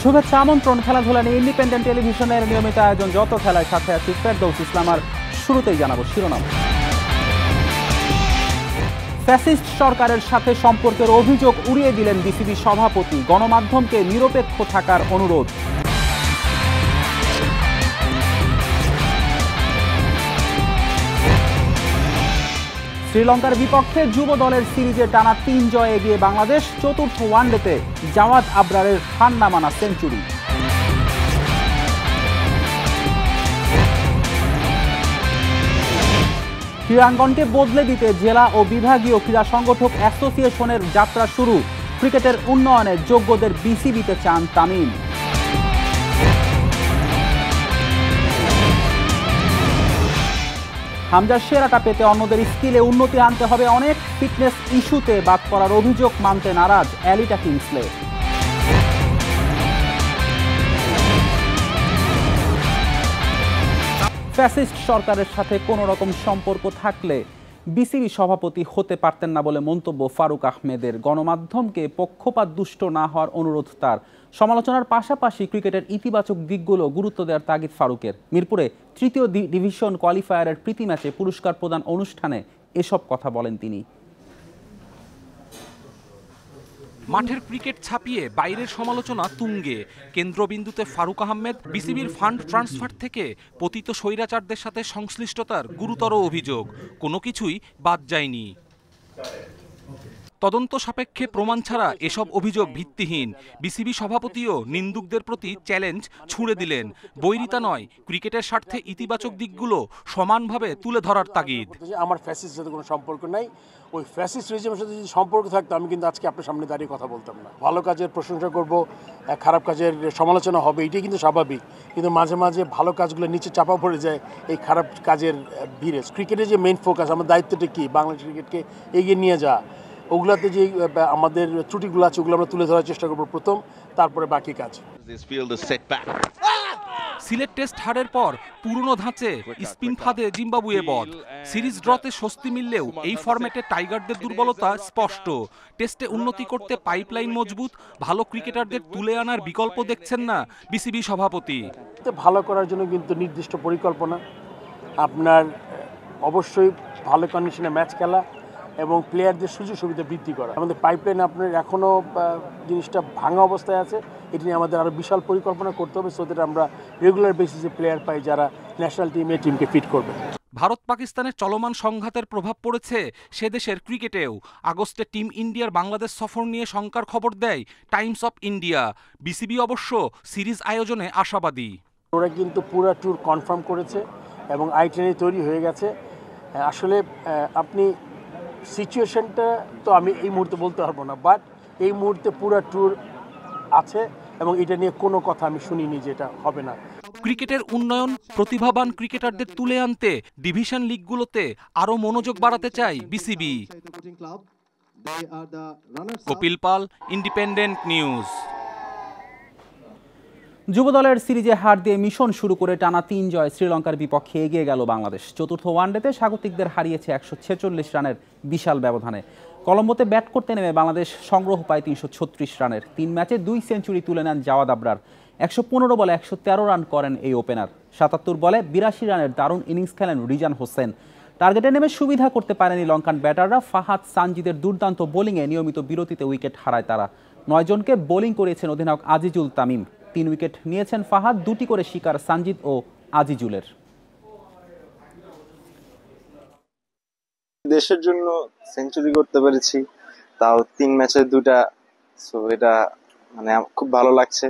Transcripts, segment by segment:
শুভেচ্ছা আমন্ত্রণ খেলাধুলা নিয়ে ইন্ডিপেন্ডেন্ট টেলিভিশনের নিয়মিত আয়োজন যত খেলায় সাথে আছি ফেরদৌস ইসলাম। আর শুরুতেই জানাবো শিরোনাম। ফ্যাসিস্ট সরকারের সাথে সম্পর্কের অভিযোগ উড়িয়ে দিলেন বিসিবি সভাপতি, গণমাধ্যমকে নিরপেক্ষ থাকার অনুরোধ। শ্রীলঙ্কার বিপক্ষে যুব দলের সিরিজে টানা ৩ জয়ে এগিয়ে বাংলাদেশ, চতুর্থ ওয়ানডেতে জাওয়াদ আবরারের ঠান্ডা মানা সেঞ্চুরি। ক্রীড়াঙ্গনকে বদলে দিতে জেলা ও বিভাগীয় ক্রীড়া সংগঠক অ্যাসোসিয়েশনের যাত্রা শুরু, ক্রিকেটের উন্নয়নে যোগ্যদের বিসিবিতে চান তামিম। হামজার সেরাটা পেতে অন্যদের স্কিলে উন্নতি আনতে হবে অনেক, ফিটনেস ইস্যুতে বাদ করার অভিযোগ মানতে নারাজ অ্যালিটা কিংসলে। ফ্যাসিস্ট সরকারের সাথে কোনো রকম সম্পর্ক থাকলে বিসিবি সভাপতি হতে পারতেন না বলে মন্তব্য ফারুক আহমেদের। গণমাধ্যমকে পক্ষপাত দুষ্ট না হওয়ার অনুরোধ তার। সমালোচনার পাশাপাশি ক্রিকেটের ইতিবাচক দিকগুলো গুরুত্ব দেওয়ার তাগিদ ফারুকের। মিরপুরে তৃতীয় ডিভিশন কোয়ালিফায়ারের প্রীতি ম্যাচে পুরস্কার প্রদান অনুষ্ঠানে এসব কথা বলেন তিনি। মাঠের ক্রিকেট ছাপিয়ে বাইরের সমালোচনা তুঙ্গে, কেন্দ্রবিন্দুতে ফারুক আহমেদ। বিসিবির ফান্ড ট্রান্সফার থেকে পতিত স্বৈরাচারদের সাথে সংশ্লিষ্টতার গুরুতর অভিযোগ, কোনো কিছুই বাদ যায়নি। তদন্ত সাপেক্ষে প্রমাণ ছাড়া এসব অভিযোগ ভিত্তিহীন। বিসিবি সভাপতিও নিন্দুকদের প্রতি চ্যালেঞ্জ ছুঁড়ে দিলেন। বৈরিতা নয়, ক্রিকেটের স্বার্থে ইতিবাচক দিকগুলো সমানভাবে তুলে ধরার তাগিদ। আমার ফ্যাসিস্টের সাথে কোনো সম্পর্ক নাই, ওই ফ্যাসিস্ট রেজিমের সাথে যদি সম্পর্ক থাকতো আমি কিন্তু আজকে আপনার সামনে দাঁড়িয়ে কথা বলতাম না। ভালো কাজের প্রশংসা করব, খারাপ কাজের সমালোচনা হবে, এটাই কিন্তু স্বাভাবিক। কিন্তু মাঝে মাঝে ভালো কাজগুলো নিচে চাপা পড়ে যায় এই খারাপ কাজের ভিড়ে। ক্রিকেটের যে মেইন ফোকাস, আমার দায়িত্বটা কি, বাংলাদেশ ক্রিকেটকে এগিয়ে নিয়ে যাওয়া। ওগুলাতে যে আমাদের ত্রুটিগুলো আছে ওগুলো আমরা তুলে ধরার চেষ্টা করবো প্রথম, তারপরে বাকি কাজ। সিলেট টেস্ট হারের পর পুরনো ধাঁচে স্পিন ফাঁদে জিম্বাবুয়ে বধ। সিরিজ ড্রতে স্বস্তি মিললেও এই ফরম্যাটে টাইগারদের দুর্বলতা স্পষ্ট। টেস্টে উন্নতি করতে পাইপলাইন মজবুত, ভালো ক্রিকেটারদের তুলে আনার বিকল্প দেখছেন না বিসিবি সভাপতি। ভালো করার জন্য কিন্তু নির্দিষ্ট পরিকল্পনা, আপনার অবশ্যই ভালো কন্ডিশনে ম্যাচ খেলা এবং প্লেয়ারদের সুযোগ সুবিধা বৃদ্ধি করা। আমাদের পাইপলাইন আপনার এখনও জিনিসটা ভাঙা অবস্থায় আছে, এটি নিয়ে আমাদের আরও বিশাল পরিকল্পনা করতে হবে, সো দ্যাট আমরা রেগুলার বেসিসে প্লেয়ার পাই যারা ন্যাশনাল টিমকে ফিট করবে। ভারত পাকিস্তানের চলমান সংঘাতের প্রভাব পড়েছে সে দেশের ক্রিকেটেও। আগস্টে টিম ইন্ডিয়ার বাংলাদেশ সফর নিয়ে শঙ্কার খবর দেয় টাইমস অফ ইন্ডিয়া। বিসিবি অবশ্য সিরিজ আয়োজনে আশাবাদী। ওরা কিন্তু পুরো ট্যুর কনফার্ম করেছে এবং আইটিনারি তৈরি হয়ে গেছে। আসলে আপনি সিচুয়েশনটা তো আমি এই মুহূর্তে বলতে পারবো না, বাট এই মুহূর্তে পুরো ট্যুর আছে এবং এটা নিয়ে কোনো কথা আমি শুনিনি যে এটা হবে না। ক্রিকেটের উন্নয়ন, প্রতিভাবান ক্রিকেটারদের তুলে আনতে ডিভিশন লিগগুলোতে আরও মনোযোগ বাড়াতে চায় বিসিবি। কপিল পাল, ইন্ডিপেন্ডেন্ট নিউজ। যুব দলের সিরিজে হার দিয়ে মিশন শুরু করে টানা ৩ জয় শ্রীলঙ্কার বিপক্ষে এগিয়ে গেল বাংলাদেশ। চতুর্থ ওয়ানডেতে স্বাগতিকদের হারিয়েছে ১৪৬ রানের বিশাল ব্যবধানে। কলম্বোতে ব্যাট করতে নেমে বাংলাদেশ সংগ্রহ পায় ৩৩৬ রানের। ৩ ম্যাচে ২ সেঞ্চুরি তুলে নেন জাওয়াদ আবরার। ১১৫ বলে ১১৩ রান করেন এই ওপেনার। ৭৭ বলে ৮২ রানের দারুণ ইনিংস খেলেন রিজান হোসেন। টার্গেটে নেমে সুবিধা করতে পারেনি লঙ্কান ব্যাটাররা। ফাহাদ, সানজিদের দুর্দান্ত বোলিংয়ে নিয়মিত বিরতিতে উইকেট হারায় তারা। ৯ জনকে বোলিং করিয়েছেন অধিনায়ক আজিজুল তামিম। ৩ উইকেট নিয়েছেন ফাহাদ, ২টি করে শিকার সানজিদ ও আজিজুলের। দেশের জন্য সেঞ্চুরি করতে পেরেছি, তাও ৩ ম্যাচে ২টা। সো এটা মানে খুব ভালো লাগছে।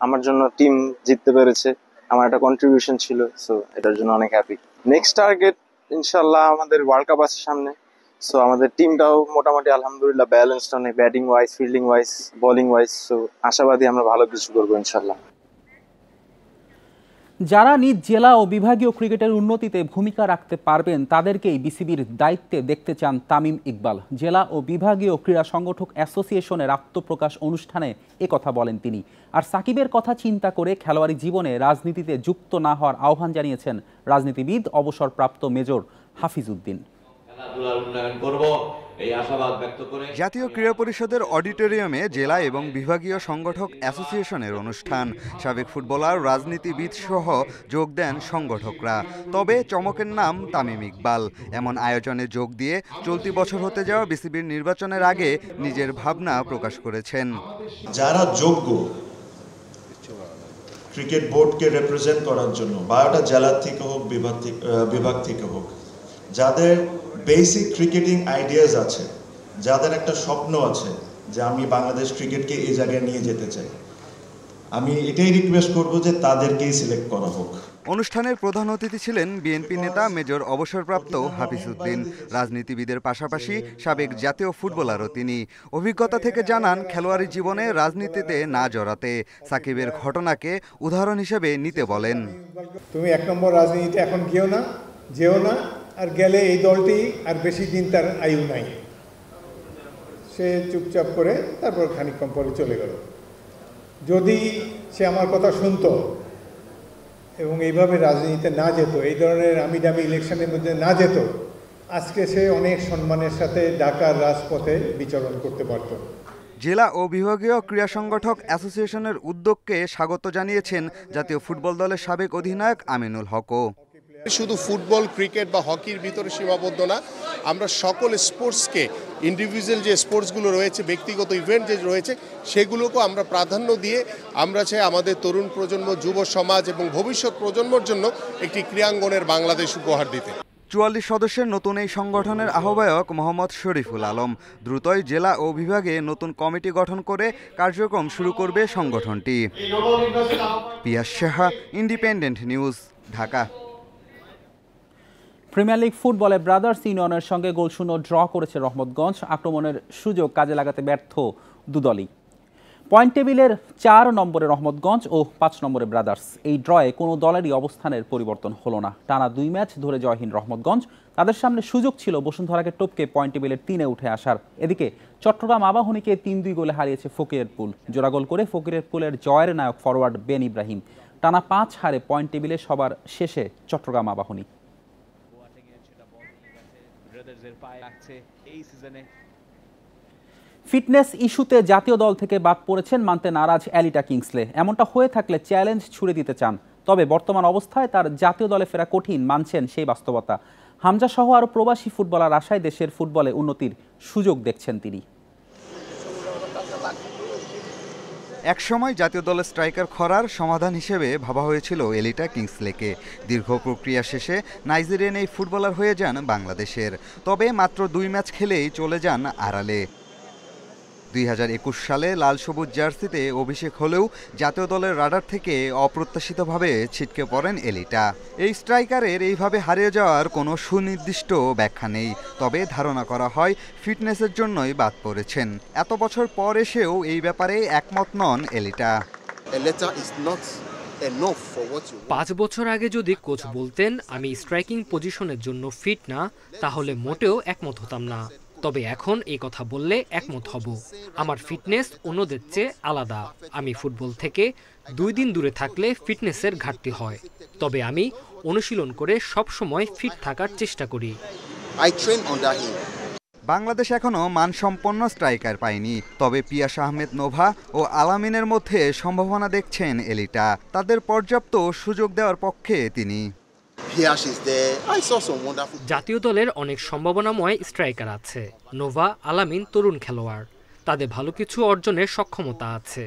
আমার জন্য টিম জিততে পেরেছে, আমার একটা কন্ট্রিবিউশন ছিল, সো এটার জন্য অনেক হ্যাপি। নেক্সট টার্গেট ইনশাল্লাহ আমাদের ওয়ার্ল্ড কাপ আছে সামনে। সো আমাদের টিমটাও মোটামুটি আলহামদুলিল্লাহ ব্যালেন্সড, অনেক batting wise, fielding wise, bowling wise. So আশাবাদী আমরা ভালো কিছু করবো ইনশাল্লাহ। যারা নিজ জেলা ও বিভাগীয় ক্রিকেটের উন্নতিতে ভূমিকা রাখতে পারবেন তাদেরকেই বিসিবির দায়িত্বে দেখতে চান তামিম ইকবাল। জেলা ও বিভাগীয় ক্রীড়া সংগঠক অ্যাসোসিয়েশনের আত্মপ্রকাশ অনুষ্ঠানে একথা বলেন তিনি। আর সাকিবের কথা চিন্তা করে খেলোয়াড়ি জীবনে রাজনীতিতে যুক্ত না হওয়ার আহ্বান জানিয়েছেন রাজনীতিবিদ অবসরপ্রাপ্ত মেজর হাফিজ উদ্দিন। খেলাধুলার উন্নয়ন করব, এই আশাবাদ ব্যক্ত করে জাতীয় ক্রীড়া পরিষদের অডিটোরিয়ামে জেলা এবং বিভাগীয় সংগঠক অ্যাসোসিয়েশনের অনুষ্ঠান। সাবেক ফুটবলার, রাজনীতিবিদ সহ যোগ দেন সংগঠকরা। তবে চমকের নাম তামিম ইকবাল। এমন আয়োজনে যোগ দিয়ে চলতি বছর হতে যাওয়া বিসিবির নির্বাচনের আগে নিজের ভাবনা প্রকাশ করেছেন। যারা যোগ্য ক্রিকেট বোর্ডকে রিপ্রেজেন্ট করার জন্য, বারোটা জেলা থেকে হোক, বিভাগ থেকে হোক, যাদের বেসিক ক্রিকেটিং আইডিয়াস আছে, যাদের একটা স্বপ্ন আছে যে আমি বাংলাদেশ ক্রিকেটকে এই জায়গায় নিয়ে যেতে চাই, আমি এটাই রিকোয়েস্ট করব যে তাদেরকেই সিলেক্ট করা হোক। অনুষ্ঠানের প্রধান অতিথি ছিলেন বিএনপি নেতা মেজর অবসরপ্রাপ্ত হাফিজ উদ্দিন। রাজনীতিবিদের পাশাপাশি সাবেক জাতীয় ফুটবলারও তিনি। অভিজ্ঞতা থেকে জানান, খেলোয়াড়ি জীবনে রাজনীতিতে না জড়াতে। সাকিবের ঘটনাকে উদাহরণ হিসেবে নিতে বলেন। তুমি 1 নম্বর রাজনীতিতে এখন যেও না, আর গেলে এই দলটি আর বেশি দিন তার আয়ু নাই। সে চুপচাপ করে তারপর খানিকক্ষণ পরে চলে গেল। যদি সে আমার কথা শুনতো এবং এইভাবে রাজনীতিতে না যেত, এই ধরনের আমি দামি ইলেকশনের মধ্যে না যেত, আজকে সে অনেক সম্মানের সাথে ঢাকার রাজপথে বিচরণ করতে পারত। জেলা ও বিভাগীয় ক্রীড়া সংগঠক অ্যাসোসিয়েশনের উদ্যোগকে স্বাগত জানিয়েছেন জাতীয় ফুটবল দলের সাবেক অধিনায়ক আমিনুল হকও। শুধু ফুটবল, ক্রিকেট বা হকির ভিতরে সীমাবদ্ধ না, আমরা সকল স্পোর্টসকে, ইন্ডিভিজুয়াল যে স্পোর্টসগুলো রয়েছে, ব্যক্তিগত ইভেন্ট যে রয়েছে, সেগুলোকেও আমরা প্রাধান্য দিয়ে আমরা চাই আমাদের তরুণ প্রজন্ম, যুব সমাজ এবং ভবিষ্যৎ প্রজন্মের জন্য একটি ক্রীড়াঙ্গনের বাংলাদেশ উপহার দিতে। 44 সদস্যের নতুন এই সংগঠনের আহ্বায়ক মোহাম্মদ শরীফুল আলম। দ্রুতই জেলা ও বিভাগে নতুন কমিটি গঠন করে কার্যক্রম শুরু করবে সংগঠনটি। Piyas Saha, Independent News, Dhaka. Premier League ফুটবলে ব্রাদার্স ইউনিয়নের সঙ্গে গোলশূন্য ড্র করেছে রহমতগঞ্জ। আক্রমণের সুযোগ কাজে লাগাতে ব্যর্থ দুদলই। পয়েন্ট টেবিলের 4 নম্বরে রহমতগঞ্জ ও 5 নম্বরে ব্রাদার্স। এই ড্রয়ে কোনো দলেরই অবস্থানের পরিবর্তন হলো না। টানা 2 ম্যাচ ধরে জয়হীন রহমতগঞ্জ। তাদের সামনে সুযোগ ছিল বসুন্ধরাকে টপকে পয়েন্ট টেবিলের 3-এ উঠে আসার। এদিকে চট্টগ্রাম আবাহনীকে 3-2 গোলে হারিয়েছে ফকিরের পুল। জোড়া গোল করে ফকিরের পুলের জয়ের নায়ক ফরওয়ার্ড বেন ইব্রাহিম। টানা 5 হারে পয়েন্ট টেবিলে সবার শেষে চট্টগ্রাম আবাহনী। ফিটনেস ইস্যুতে জাতীয় দল থেকে বাদ পড়েছেন মানতে নারাজ অ্যালিটা কিংসলে। এমনটা হয়ে থাকলে চ্যালেঞ্জ ছুড়ে দিতে চান। তবে বর্তমান অবস্থায় তার জাতীয় দলে ফেরা কঠিন মানছেন সেই বাস্তবতা। হামজা সহ আরও প্রবাসী ফুটবলার আশায় দেশের ফুটবলে উন্নতির সুযোগ দেখছেন তিনি। একসময় জাতীয় দলের স্ট্রাইকার খরার সমাধান হিসেবে ভাবা হয়েছিল এলিটা কিংসলেকে। দীর্ঘ প্রক্রিয়া শেষে নাইজেরিয়ান এই ফুটবলার হয়ে যান বাংলাদেশের। তবে মাত্র 2 ম্যাচ খেলেই চলে যান আড়ালে। 2021 সালে লাল সবুজ জার্সিতে অভিষেক হলেও জাতীয় দলের রাডার থেকে অপ্রত্যাশিতভাবে ছিটকে পড়েন এলিটা। এই স্ট্রাইকারের এইভাবে হারিয়ে যাওয়ার কোনো সুনির্দিষ্ট ব্যাখ্যা নেই। তবে ধারণা করা হয় ফিটনেসের জন্যই বাদ পড়েছেন। এত বছর পর এসেও এই ব্যাপারে একমত নন এলিটা। 5 বছর আগে যদি কোচ বলতেন আমি স্ট্রাইকিং পজিশনের জন্য ফিট না, তাহলে মোটেও একমত হতাম না। তবে এখন এই কথা বললে একমত হব। আমার ফিটনেস অন্যদের চেয়ে আলাদা। আমি ফুটবল থেকে 2 দিন দূরে থাকলে ফিটনেসের ঘাটতি হয়। তবে আমি অনুশীলন করে সব সময় ফিট থাকার চেষ্টা করি। বাংলাদেশ এখনও মানসম্পন্ন স্ট্রাইকার পায়নি। তবে পিয়াস আহমেদ নোভা ও আলামিনের মধ্যে সম্ভাবনা দেখছেন এলিটা। তাদের পর্যাপ্ত সুযোগ দেওয়ার পক্ষে তিনি। জাতীয় দলের অনেক সম্ভাবনাময় স্ট্রাইকার আছে। নোভা, আলামিন তরুণ খেলোয়াড়। তাদের ভালো কিছু অর্জনের সক্ষমতা আছে।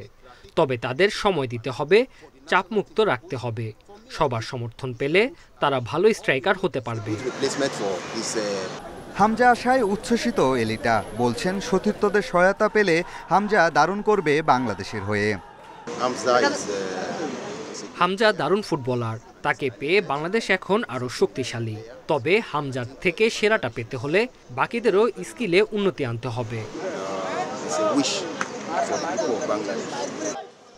তবে তাদের সময় দিতে হবে, চাপমুক্ত রাখতে হবে। সবার সমর্থন পেলে তারা ভালো স্ট্রাইকার হতে পারবে। হামজা আশায় উচ্ছ্বসিত এলিটা। বলছেন সতীর্থদের সহায়তা পেলে হামজা দারুণ করবে বাংলাদেশের হয়ে। হামজা দারুণ ফুটবলার। তাকে পেয়ে বাংলাদেশ এখন আরও শক্তিশালী। তবে হামজার থেকে সেরাটা পেতে হলে বাকিদেরও স্কিলে উন্নতি আনতে হবে।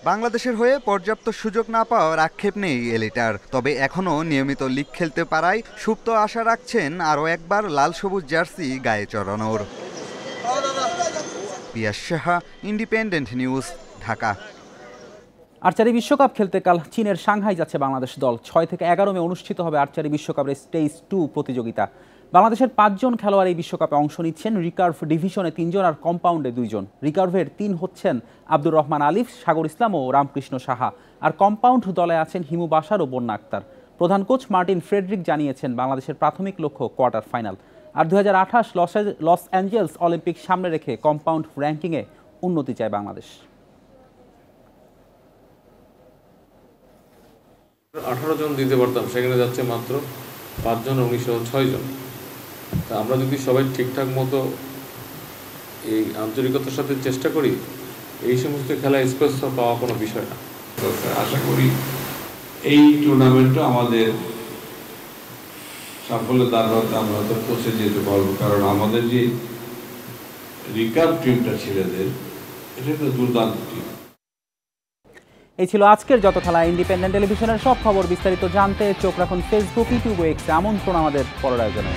বাংলাদেশের হয়ে পর্যাপ্ত সুযোগ না পাওয়ার আক্ষেপ নেই এলিটার। তবে এখনও নিয়মিত লিগ খেলতে পারায় সুপ্ত আশা রাখছেন আরও একবার লাল সবুজ জার্সি গায়ে চড়ানোর। Piyas Saha, Independent News, Dhaka. Archery বিশ্বকাপ খেলতে কাল চীনের সাংহাই যাচ্ছে বাংলাদেশ দল। 6 থেকে 11 মে অনুষ্ঠিত হবে আর্চারি বিশ্বকাপের স্টেজ 2 প্রতিযোগিতা। বাংলাদেশের 5 জন খেলোয়াড় এই বিশ্বকাপে অংশ নিচ্ছেন। রিকার্ভ ডিভিশনে 3 জন আর কম্পাউন্ডে 2 জন। রিকার্ভের 3 হচ্ছেন আব্দুর রহমান আলিফ, সাগর ইসলাম ও রামকৃষ্ণ সাহা, আর কম্পাউন্ড দলে আছেন হিমু বাশার ও বন্যা আক্তার। প্রধান কোচ মার্টিন ফ্রেডরিক জানিয়েছেন বাংলাদেশের প্রাথমিক লক্ষ্য কোয়ার্টার ফাইনাল। আর 2028 লস অ্যাঞ্জেলস অলিম্পিক সামনে রেখে কম্পাউন্ড র্যাঙ্কিংয়ে উন্নতি চায় বাংলাদেশ। 18 জন দিতে পারতাম, সেখানে যাচ্ছে মাত্র 5 জন, 1906 জন। তা আমরা যদি সবাই ঠিকঠাক মতো এই আন্তরিকতার সাথে চেষ্টা করি, এই সমস্ত খেলায় স্পেস পাওয়া কোনো বিষয় না। আশা করি এই টুর্নামেন্টও আমাদের সাফল্যের দ্বার হতে আমরা হয়তো পৌঁছে যেতে পারবো, কারণ আমাদের যে রিকার্ভ টিমটা ছেলেদের, এটা একটা দুর্দান্ত টিম। এই ছিল আজকের যত খেলা। ইন্ডিপেন্ডেন্ট টেলিভিশনের সব খবর বিস্তারিত জানতে চোখ রাখুন ফেসবুক, ইউটিউব ও এক্সে। আমন্ত্রণ আমাদের পরের আয়োজনে।